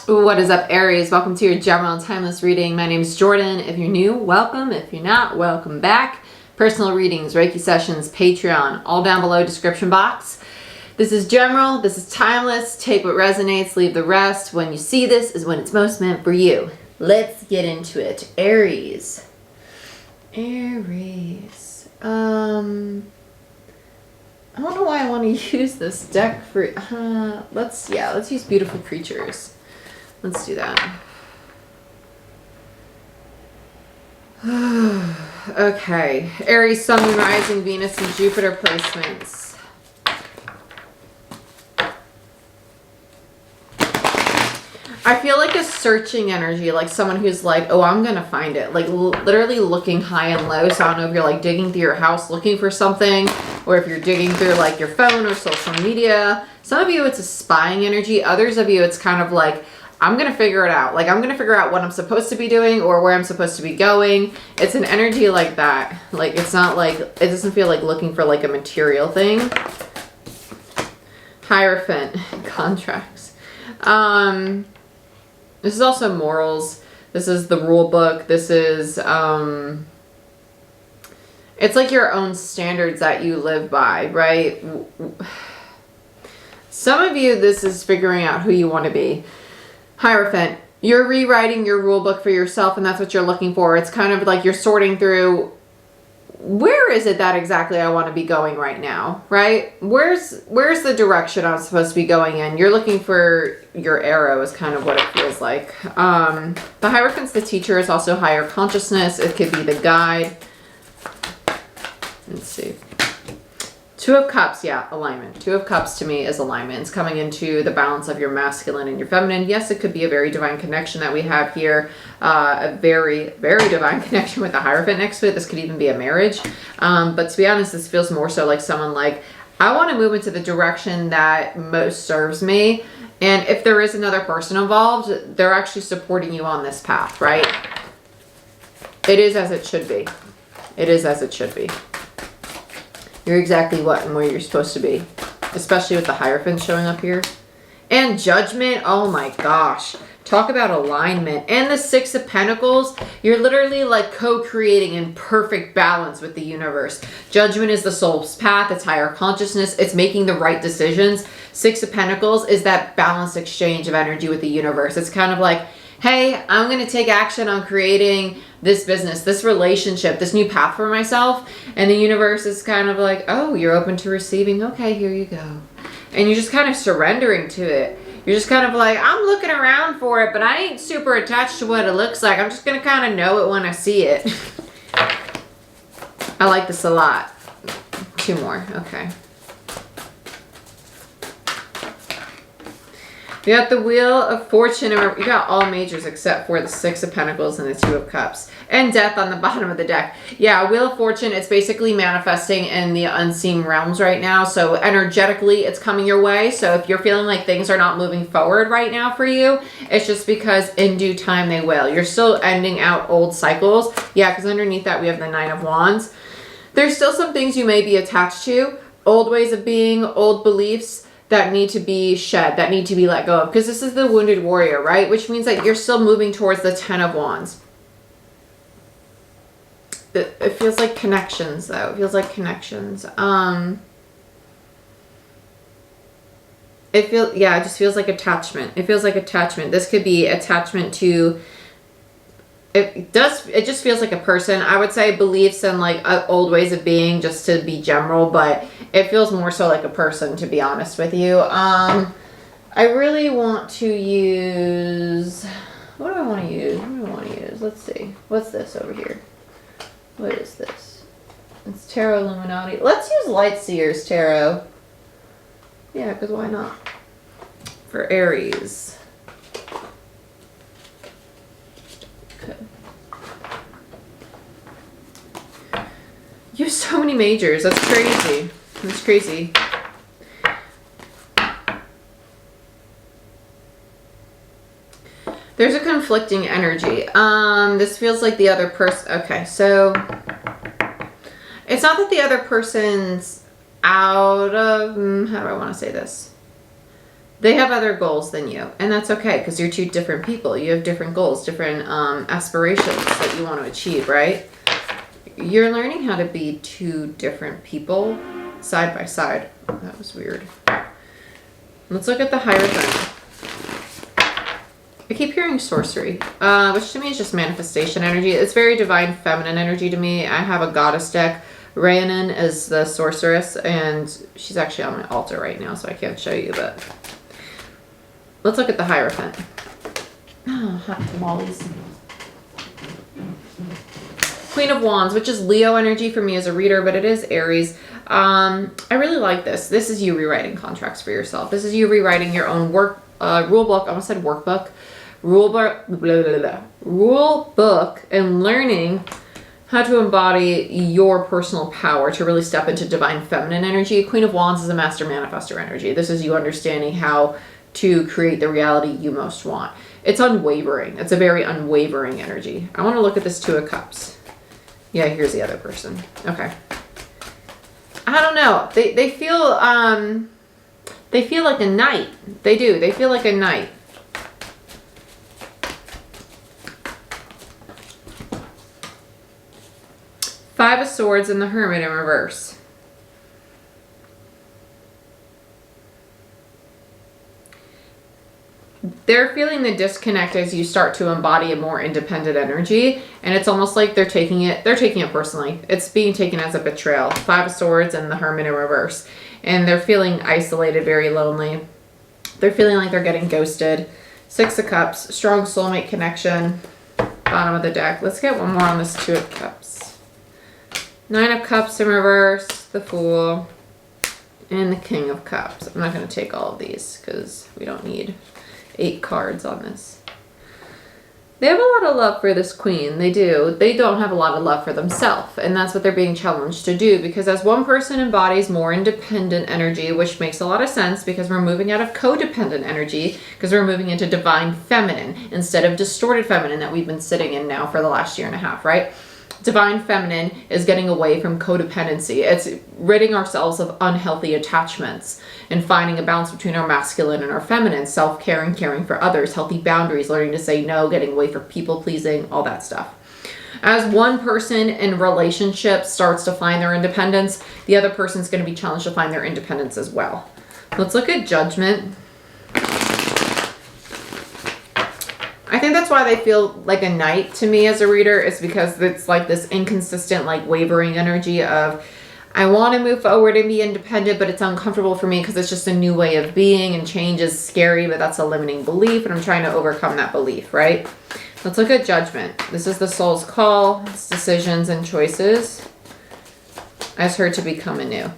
What is up, Aries? Welcome to your general and timeless reading. My name is Jordyn. If you're new, welcome. If you're not, welcome back. Personal readings, Reiki sessions, Patreon, all down below description box. This is general. This is timeless. Take what resonates, leave the rest. When you see this is when it's most meant for you. Let's get into it. Aries. Aries. I don't know why I want to use this deck for let's use beautiful creatures. Let's do that. Okay. Aries, Sun, Moon, Rising, Venus, and Jupiter placements. I feel like a searching energy, like someone who's like, oh, I'm going to find it. Like literally looking high and low. So I don't know if you're like digging through your house looking for something, or if you're digging through like your phone or social media. Some of you, it's a spying energy. Others of you, it's kind of like, I'm going to figure it out. Like, I'm going to figure out what I'm supposed to be doing or where I'm supposed to be going. It's an energy like that. Like, it's not like, it doesn't feel like looking for like a material thing. Hierophant Contracts. This is also morals. This is the rule book. This is, it's like your own standards that you live by, right? Some of you, this is figuring out who you want to be. Hierophant, you're rewriting your rule book for yourself, and that's what you're looking for. It's kind of like you're sorting through, where is it that exactly I want to be going right now, right? Where's the direction I'm supposed to be going in? You're looking for your arrow is kind of what it feels like. The Hierophant's the teacher. Is also higher consciousness. It could be the guide. Let's see. Two of Cups, yeah, alignment. Two of Cups to me is alignment. It's coming into the balance of your masculine and your feminine. Yes, it could be a very divine connection that we have here. A very, very divine connection with the Hierophant next to it. This could even be a marriage. But to be honest, this feels more so like someone like, I want to move into the direction that most serves me. And if there is another person involved, they're actually supporting you on this path, right? It is as it should be. It is as it should be. You're exactly what and where you're supposed to be. Especially with the Hierophant showing up here. And Judgment. Oh my gosh. Talk about alignment. And the Six of Pentacles. You're literally like co-creating in perfect balance with the universe. Judgment is the soul's path. It's higher consciousness. It's making the right decisions. Six of Pentacles is that balanced exchange of energy with the universe. It's kind of like, hey, I'm going to take action on creating this business, this relationship, this new path for myself. And the universe is kind of like, oh, you're open to receiving. Okay, here you go. And you're just kind of surrendering to it. You're just kind of like, I'm looking around for it, but I ain't super attached to what it looks like. I'm just going to kind of know it when I see it. I like this a lot. Two more. Okay. You got the Wheel of Fortune. You got all majors except for the Six of Pentacles and the Two of Cups. And Death on the bottom of the deck. Yeah, Wheel of Fortune, it's basically manifesting in the unseen realms right now. So energetically, it's coming your way. So if you're feeling like things are not moving forward right now for you, it's just because in due time they will. You're still ending out old cycles. Yeah, because underneath that we have the Nine of Wands. There's still some things you may be attached to. Old ways of being, old beliefs that need to be shed, that need to be let go of. Because this is the Wounded Warrior, right? Which means that you're still moving towards the Ten of Wands. It feels like connections, though. It feels like connections. It just feels like attachment. It feels like attachment. This could be attachment to... It just feels like a person. I would say beliefs and like old ways of being, just to be general, but it feels more so like a person, to be honest with you. I really want to use, what do I want to use? Let's see. What's this over here? What is this? It's Tarot Illuminati. Let's use Light Seers Tarot. Yeah, because why not? For Aries. You have so many majors. That's crazy. That's crazy. There's a conflicting energy. This feels like the other person. Okay, so it's not that the other person's out of, how do I want to say this? They have other goals than you, and that's okay because you're two different people. You have different goals, different aspirations that you want to achieve, right? You're learning how to be two different people side by side. Oh, that was weird. Let's look at the Hierophant. I keep hearing sorcery, which to me is just manifestation energy. It's very divine feminine energy to me. I have a goddess deck. Radient is the sorceress, and she's actually on my altar right now, so I can't show you, but let's look at the Hierophant. Oh, hot tamales. Queen of Wands, which is Leo energy for me as a reader, but it is Aries. I really like this. This is you rewriting contracts for yourself. This is you rewriting your own rule book. I almost said workbook. Rule book and learning how to embody your personal power to really step into divine feminine energy. Queen of Wands is a master manifestor energy. This is you understanding how to create the reality you most want. It's unwavering. It's a very unwavering energy. I want to look at this Two of Cups. Yeah, here's the other person. Okay. I don't know. They feel like a knight. They do. They feel like a knight. Five of Swords and the Hermit in reverse. They're feeling the disconnect as you start to embody a more independent energy, and it's almost like they're taking it personally. It's being taken as a betrayal. Five of Swords and the Hermit in reverse. And they're feeling isolated, very lonely. They're feeling like they're getting ghosted. Six of Cups, strong soulmate connection. Bottom of the deck. Let's get one more on this Two of Cups. Nine of Cups in reverse, the Fool, and the King of Cups. I'm not going to take all of these because we don't need 8 cards on this. They have a lot of love for this queen. They do. They don't have a lot of love for themselves. And that's what they're being challenged to do. Because as one person embodies more independent energy, which makes a lot of sense because we're moving out of codependent energy, because we're moving into divine feminine instead of distorted feminine that we've been sitting in now for the last year and a half, right? Divine feminine is getting away from codependency. It's ridding ourselves of unhealthy attachments and finding a balance between our masculine and our feminine, self-care and caring for others, healthy boundaries, learning to say no, getting away from people pleasing, all that stuff. As one person in relationship starts to find their independence, the other person's going to be challenged to find their independence as well. Let's look at Judgment. I think that's why they feel like a knight to me as a reader, is because it's like this inconsistent, like wavering energy of, I want to move forward and be independent, but it's uncomfortable for me because it's just a new way of being, and change is scary, but that's a limiting belief, and I'm trying to overcome that belief, right? Let's look at Judgment. This is the soul's call. It's decisions and choices as her to become anew.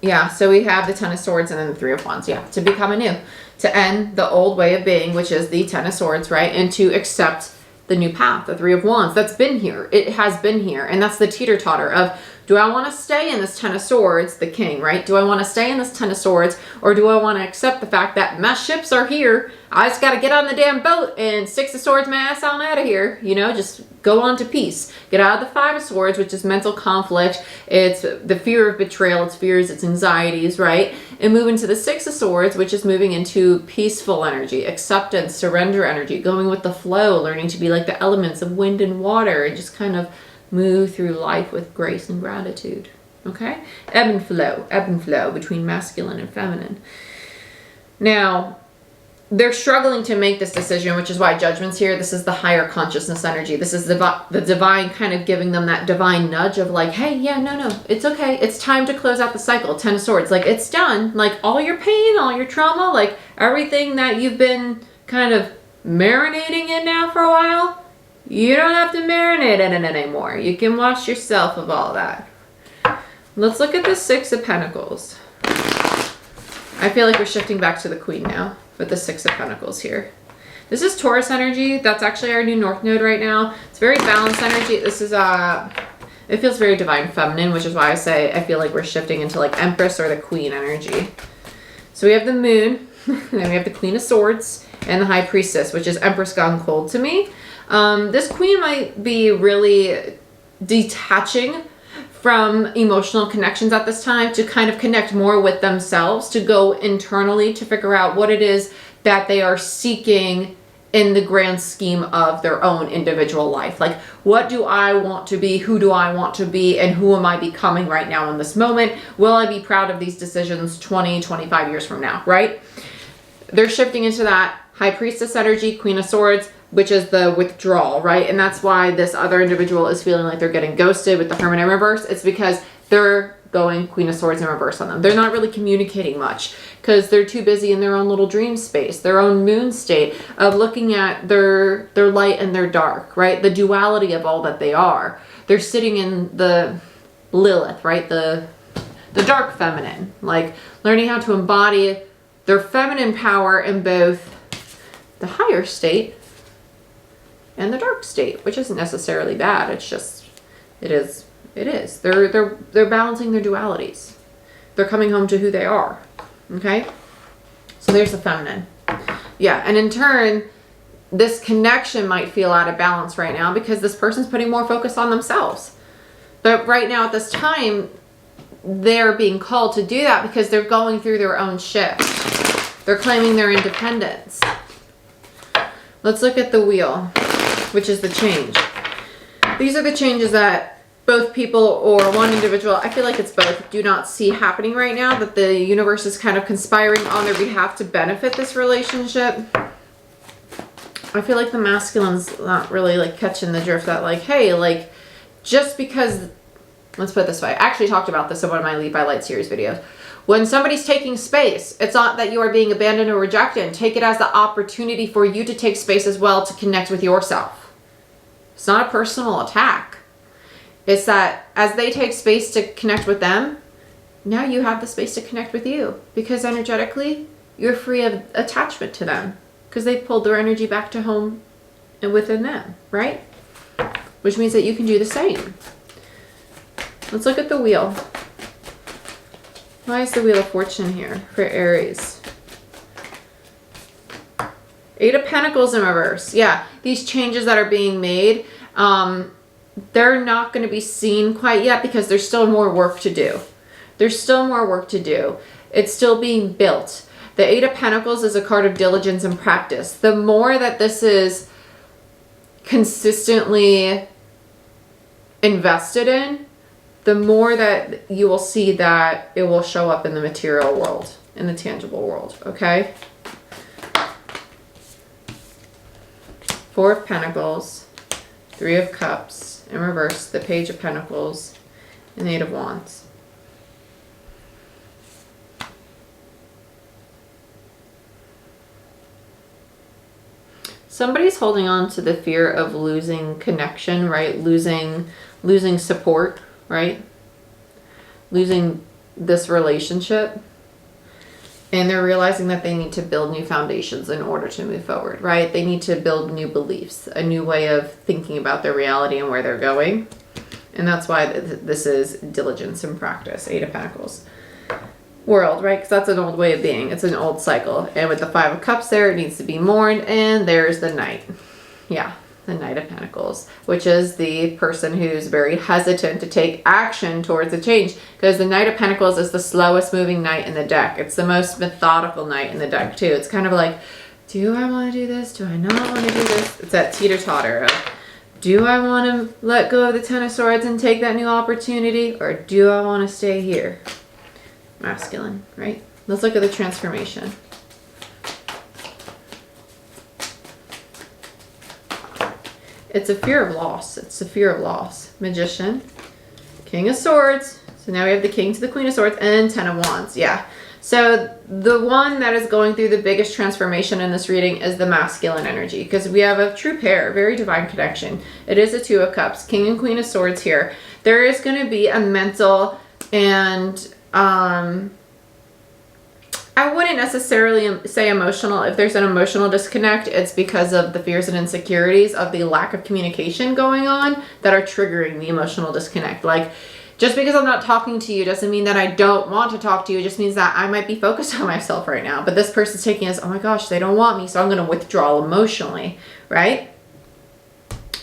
Yeah, so we have the Ten of Swords and then the Three of Wands. Yeah, to become anew. To end the old way of being, which is the Ten of Swords, right? And to accept the new path, the Three of Wands. That's been here. It has been here. And that's the teeter-totter of, do I want to stay in this Ten of Swords, the king, right? Do I want to stay in this Ten of Swords, or do I want to accept the fact that my ships are here? I just got to get on the damn boat and Six of Swords my ass on out of here. You know, just go on to peace. Get out of the Five of Swords, which is mental conflict. It's the fear of betrayal. It's fears, it's anxieties, right? And move into the Six of Swords, which is moving into peaceful energy, acceptance, surrender energy, going with the flow, learning to be like the elements of wind and water, and just kind of move through life with grace and gratitude. Okay? Ebb and flow between masculine and feminine. Now, they're struggling to make this decision, which is why Judgment's here. This is the higher consciousness energy. This is the divine kind of giving them that divine nudge of like, hey, yeah, no, it's okay. It's time to close out the cycle. Ten of Swords. Like, it's done. Like, all your pain, all your trauma, like everything that you've been kind of marinating in now for a while, you don't have to marinate in it anymore. You can wash yourself of all that. Let's look at the Six of Pentacles. I feel like we're shifting back to the Queen now with the Six of Pentacles here. This is Taurus energy. That's actually our new North Node right now. It's very balanced energy. This is, it feels very divine feminine, which is why I say I feel like we're shifting into like Empress or the Queen energy. So we have the Moon, and then we have the Queen of Swords, and the High Priestess, which is Empress gone cold to me. This Queen might be really detaching from emotional connections at this time to kind of connect more with themselves, to go internally to figure out what it is that they are seeking in the grand scheme of their own individual life. Like, what do I want to be? Who do I want to be? And who am I becoming right now in this moment? Will I be proud of these decisions 20, 25 years from now, right? They're shifting into that High Priestess energy, Queen of Swords, which is the withdrawal, right? And that's why this other individual is feeling like they're getting ghosted with the Hermit in reverse. It's because they're going Queen of Swords in reverse on them. They're not really communicating much because they're too busy in their own little dream space, their own moon state of looking at their light and their dark, right? The duality of all that they are. They're sitting in the Lilith, right? The dark feminine, like learning how to embody their feminine power in both the higher state and the dark state, which isn't necessarily bad. It's just, it is. They're balancing their dualities. They're coming home to who they are. Okay? So there's the feminine. Yeah, and in turn, this connection might feel out of balance right now because this person's putting more focus on themselves. But right now at this time, they're being called to do that because they're going through their own shift. They're claiming their independence. Let's look at the wheel, which is the change. These are the changes that both people or one individual, I feel like it's both, do not see happening right now, that the universe is kind of conspiring on their behalf to benefit this relationship. I feel like the masculine's not really like catching the drift that like, hey, like just because, let's put it this way. I actually talked about this in one of my Lead by Light series videos. When somebody's taking space, it's not that you are being abandoned or rejected. Take it as the opportunity for you to take space as well to connect with yourself. It's not a personal attack. It's that as they take space to connect with them, now you have the space to connect with you because energetically you're free of attachment to them because they've pulled their energy back to home and within them, right? Which means that you can do the same. Let's look at the wheel. Why is the Wheel of Fortune here for Aries? Eight of Pentacles in reverse. Yeah, these changes that are being made, they're not going to be seen quite yet because there's still more work to do. There's still more work to do. It's still being built. The Eight of Pentacles is a card of diligence and practice. The more that this is consistently invested in, the more that you will see that it will show up in the material world, in the tangible world, okay? Four of Pentacles, Three of Cups, in reverse, the Page of Pentacles, and Eight of Wands. Somebody's holding on to the fear of losing connection, right? Losing support, right? Losing this relationship. And they're realizing that they need to build new foundations in order to move forward, right? They need to build new beliefs, a new way of thinking about their reality and where they're going. And that's why this is diligence and practice, Eight of Pentacles. World, right? Because that's an old way of being. It's an old cycle. And with the Five of Cups there, it needs to be mourned. And there's the Knight. Yeah, the Knight of Pentacles, which is the person who's very hesitant to take action towards a change. Because the Knight of Pentacles is the slowest moving knight in the deck. It's the most methodical knight in the deck too. It's kind of like, do I want to do this? Do I not want to do this? It's that teeter-totter of, do I want to let go of the Ten of Swords and take that new opportunity? Or do I want to stay here? Masculine, right? Let's look at the transformation. It's a fear of loss. It's a fear of loss. Magician, King of Swords. So now we have the King to the Queen of Swords and Ten of Wands. Yeah. So the one that is going through the biggest transformation in this reading is the masculine energy because we have a true pair, very divine connection. It is a Two of Cups, King and Queen of Swords here. There is going to be a mental and I wouldn't necessarily say emotional. If there's an emotional disconnect, it's because of the fears and insecurities of the lack of communication going on that are triggering the emotional disconnect. Like, just because I'm not talking to you doesn't mean that I don't want to talk to you. It just means that I might be focused on myself right now. But this person's taking as, oh my gosh, they don't want me, so I'm going to withdraw emotionally, right?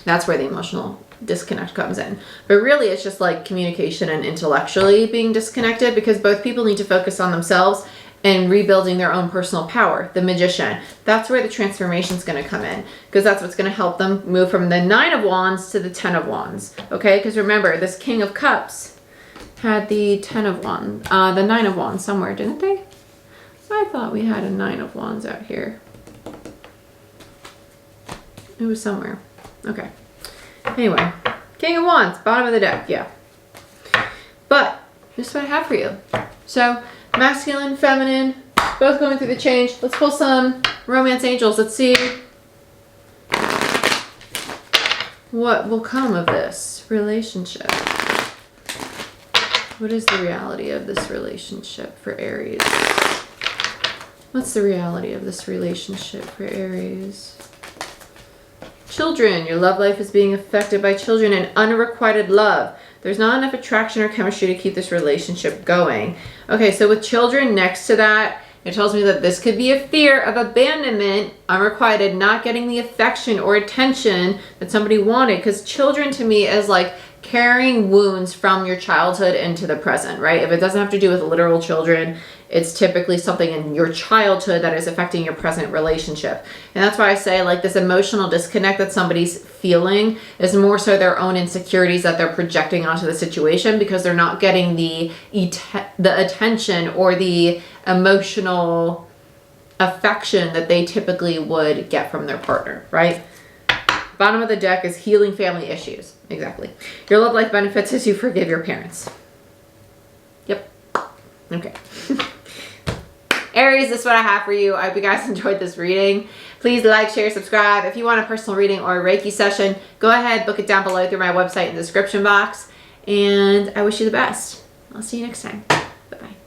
That's where the emotional disconnect comes in. But really it's just like communication and intellectually being disconnected, because both people need to focus on themselves and rebuilding their own personal power. The Magician, that's where the transformation is going to come in, because that's what's going to help them move from the 9 of Wands to the 10 of Wands. Okay, because remember, this King of Cups had the 10 of Wands, the 9 of Wands somewhere, didn't they? I thought we had a 9 of Wands out here. It was somewhere. Okay. Anyway, King of Wands, bottom of the deck, yeah. But this is what I have for you. So masculine, feminine, both going through the change. Let's pull some romance angels. Let's see what will come of this relationship. What is the reality of this relationship for Aries? What's the reality of this relationship for Aries? Children. Your love life is being affected by children and unrequited love. There's not enough attraction or chemistry to keep this relationship going. Okay, so with children next to that, it tells me that this could be a fear of abandonment, unrequited, not getting the affection or attention that somebody wanted. Because children to me is like carrying wounds from your childhood into the present, right? If it doesn't have to do with literal children, it's typically something in your childhood that is affecting your present relationship. And that's why I say like this emotional disconnect that somebody's feeling is more so their own insecurities that they're projecting onto the situation, because they're not getting the attention or the emotional affection that they typically would get from their partner, right? Bottom of the deck is healing family issues. Exactly. Your love life benefits as you forgive your parents. Yep. Okay. Aries, this is what I have for you. I hope you guys enjoyed this reading. Please like, share, subscribe. If you want a personal reading or a Reiki session, go ahead, book it down below through my website in the description box. And I wish you the best. I'll see you next time. Bye-bye.